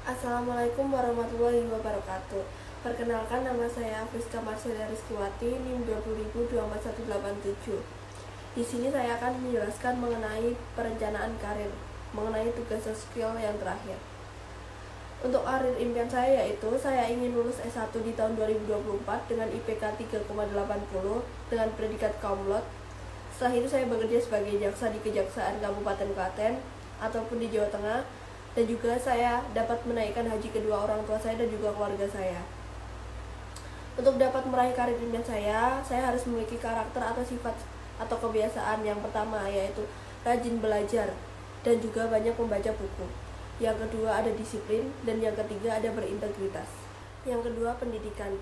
Assalamualaikum warahmatullahi wabarakatuh. Perkenalkan, nama saya Friska Marcelia Rizkiwati, NIM 20.24187. Di sini saya akan menjelaskan mengenai perencanaan karir, mengenai tugas dan skill yang terakhir. Untuk karir impian saya yaitu saya ingin lulus S1 di tahun 2024 dengan IPK 3,80 dengan predikat cum laude. Setelah itu saya bekerja sebagai jaksa di Kejaksaan Kabupaten Klaten ataupun di Jawa Tengah, dan juga saya dapat menaikkan haji kedua orang tua saya dan juga keluarga saya. Untuk dapat meraih karir impian saya harus memiliki karakter atau sifat atau kebiasaan. Yang pertama yaitu rajin belajar dan juga banyak membaca buku. Yang kedua ada disiplin, dan yang ketiga ada berintegritas. Yang kedua pendidikan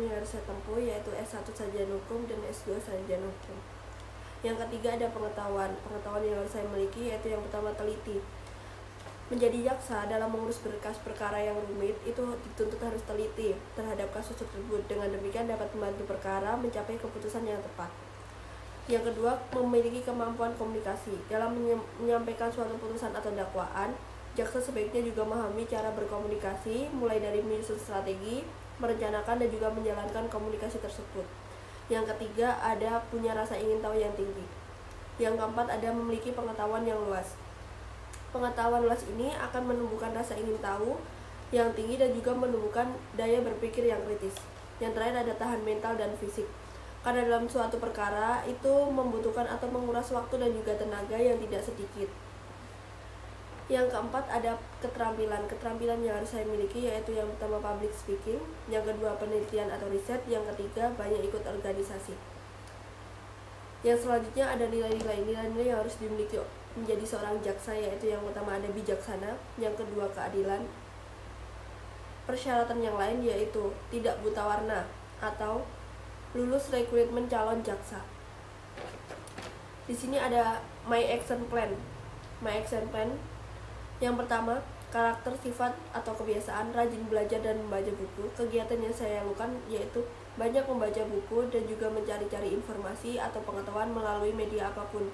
yang harus saya tempuh yaitu S1 sarjana hukum dan S2 sarjana hukum. Yang ketiga ada pengetahuan yang harus saya miliki yaitu yang pertama teliti. Menjadi jaksa dalam mengurus berkas perkara yang rumit itu dituntut harus teliti terhadap kasus tersebut. Dengan demikian dapat membantu perkara mencapai keputusan yang tepat. Yang kedua, memiliki kemampuan komunikasi. Dalam menyampaikan suatu putusan atau dakwaan, jaksa sebaiknya juga memahami cara berkomunikasi, mulai dari menyusun strategi, merencanakan, dan juga menjalankan komunikasi tersebut. Yang ketiga, ada punya rasa ingin tahu yang tinggi. Yang keempat, ada memiliki pengetahuan yang luas. Pengetahuan luas ini akan menumbuhkan rasa ingin tahu yang tinggi dan juga menumbuhkan daya berpikir yang kritis. Yang terakhir ada tahan mental dan fisik. Karena dalam suatu perkara itu membutuhkan atau menguras waktu dan juga tenaga yang tidak sedikit. Yang keempat ada keterampilan yang harus saya miliki yaitu yang pertama public speaking, yang kedua penelitian atau riset, yang ketiga banyak ikut organisasi. Yang selanjutnya ada nilai-nilai yang harus dimiliki menjadi seorang jaksa yaitu yang pertama ada bijaksana, yang kedua keadilan. Persyaratan yang lain yaitu tidak buta warna atau lulus rekrutmen calon jaksa. Di sini ada my action plan. Yang pertama, karakter, sifat atau kebiasaan, rajin belajar dan membaca buku. Kegiatan yang saya lakukan yaitu banyak membaca buku dan juga mencari-cari informasi atau pengetahuan melalui media apapun.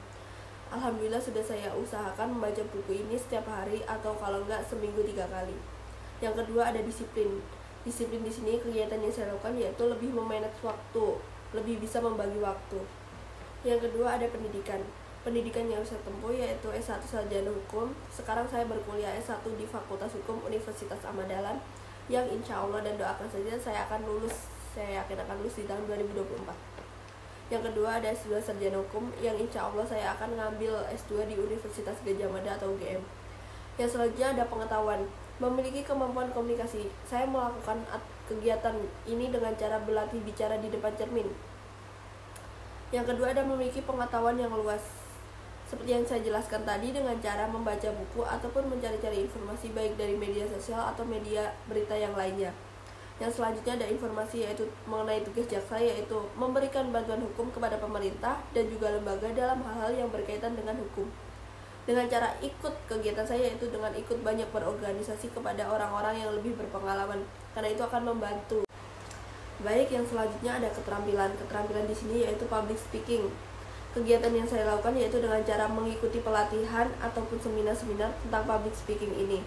Alhamdulillah sudah saya usahakan membaca buku ini setiap hari atau kalau enggak seminggu 3 kali. Yang kedua ada disiplin. Disiplin di sini kegiatan yang saya lakukan yaitu lebih memanage waktu, lebih bisa membagi waktu. Yang kedua ada pendidikan yang harus saya tempuh yaitu S1 sarjana hukum. Sekarang saya berkuliah S1 di Fakultas Hukum Universitas Ahmad Dahlan, yang insya Allah dan doakan saja saya yakin akan lulus di tahun 2024. Yang kedua ada S2 sarjana hukum, yang insya Allah saya akan mengambil S2 di Universitas Gadjah Mada atau UGM. Yang selanjutnya ada pengetahuan, memiliki kemampuan komunikasi. Saya melakukan kegiatan ini dengan cara berlatih bicara di depan cermin. Yang kedua ada memiliki pengetahuan yang luas, seperti yang saya jelaskan tadi, dengan cara membaca buku ataupun mencari-cari informasi baik dari media sosial atau media berita yang lainnya. Yang selanjutnya ada informasi yaitu mengenai tugas jaksa, yaitu memberikan bantuan hukum kepada pemerintah dan juga lembaga dalam hal-hal yang berkaitan dengan hukum. Dengan cara ikut kegiatan saya yaitu dengan ikut banyak berorganisasi kepada orang-orang yang lebih berpengalaman, karena itu akan membantu. Baik, yang selanjutnya ada keterampilan di sini yaitu public speaking. Kegiatan yang saya lakukan yaitu dengan cara mengikuti pelatihan ataupun seminar-seminar tentang public speaking ini.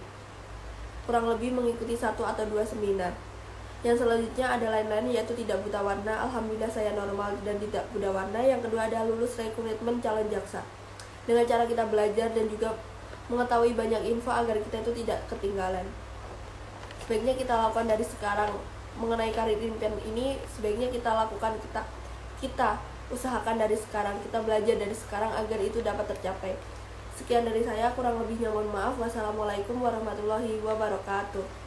Kurang lebih mengikuti 1 atau 2 seminar. Yang selanjutnya ada lain-lain yaitu tidak buta warna. Alhamdulillah saya normal dan tidak buta warna. Yang kedua ada lulus rekrutmen calon jaksa. Dengan cara kita belajar dan juga mengetahui banyak info agar kita itu tidak ketinggalan. Sebaiknya kita lakukan dari sekarang. Mengenai karir impian ini sebaiknya kita lakukan, kita usahakan dari sekarang, kita belajar dari sekarang agar itu dapat tercapai. Sekian dari saya, kurang lebihnya mohon maaf. Wassalamualaikum warahmatullahi wabarakatuh.